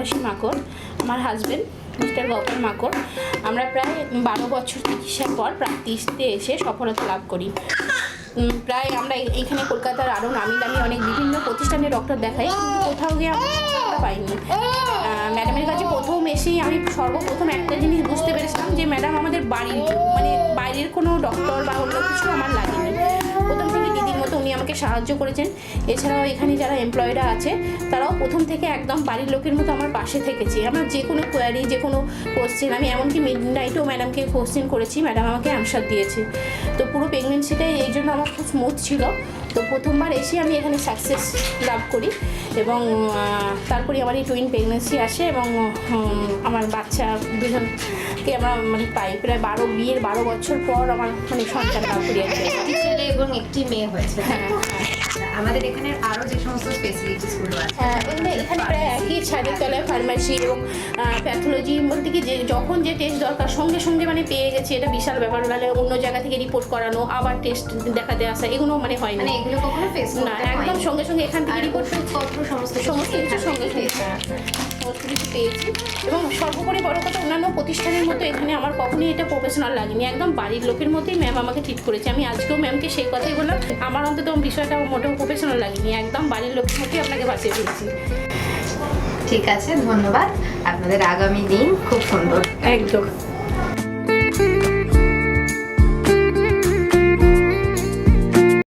মানসী মাকড়, আমার husband mister Gautam মাকড়। আমরা প্রায় 12 বছর চিকিৎসার পর প্র্যাকটিসতে এসে সফলতা লাভ করি। প্রায় আমরা এখানে কলকাতার আরও নামি দামি অনেক বিভিন্ন প্রতিষ্ঠানে ডক্টর দেখাই, কিন্তু কোথাও গিয়ে আমি সফলতা পাইনি। ম্যাডামের কাছে প্রথম এসেই আমি সর্বপ্রথম একটা জিনিস বুঝতে পেরেছিলাম যে ম্যাডাম আমাদের বাড়ির, মানে বাইরের কোনো ডক্টর বা অন্য কিছু আমার লাগেনি। প্রথম থেকে দিদির মতো উনি আমাকে সাহায্য করেছেন। এছাড়াও এখানে যারা এমপ্লয়িরা আছে তারাও প্রথম থেকে একদম বাড়ির লোকের মতো আমার পাশে থেকেছে। আমার যে কোনো কোয়ারি, যে কোনো কোশ্চেন, আমি এমনকি মিড নাইটেও ম্যাডামকে কোশ্চেন করেছি, ম্যাডাম আমাকে অ্যান্সার দিয়েছে। তো পুরো প্রেগনেন্সিটাই এই জন্য আমার খুব স্মুথ ছিল। তো প্রথমবার এসে আমি এখানে সাকসেস লাভ করি এবং তারপরে আমার এই টুইন প্রেগনেন্সি আসে এবং আমার বাচ্চা দুজনকে আমরা মানে পাই। প্রায় বিয়ের 12 বছর পর আমার মানে সন্তান লাভ করি। একটি ছেলে এবং একটি মেয়ে হয়েছে। হ্যাঁ, আমাদের এখানে আরও যে সমস্ত ফেসিলিটিসগুলো আছে এখানে প্রায় একই ছাদের তলায় ফার্মাসি এবং প্যাথোলজি বলতে কি যে যখন যে টেস্ট দরকার সঙ্গে সঙ্গে মানে পেয়ে গেছি, এটা বিশাল ব্যাপার। মানে অন্য জায়গা থেকে রিপোর্ট করানো, আবার টেস্ট দেখাতে আসা, এগুলো মানে হয় না। মানে এগুলো কখনো ফেস না, একদম সঙ্গে সঙ্গে এখান থেকে রিপোর্ট ওষুধপত্র সমস্ত কিছু সঙ্গে সঙ্গে সমস্ত কিছু পেয়েছি। এবং সর্বোপরি বড় কথা, অন্যান্য প্রতিষ্ঠানের মতো এখানে আমার কখনোই এটা প্রফেশনাল লাগেনি। একদম বাড়ির লোকের মতোই ম্যাম আমাকে ট্রিট করেছে। আমি আজকেও ম্যামকে সেই কথাই বললাম, আমার অন্তত বিষয়টা মোটেও প্রফেশনাল লাগেনি, একদম বাড়ির লোকের মতোই আপনাকে বাঁচিয়ে ফেলেছি। ঠিক আছে, ধন্যবাদ। আপনাদের আগামী দিন খুব সুন্দর। একদম।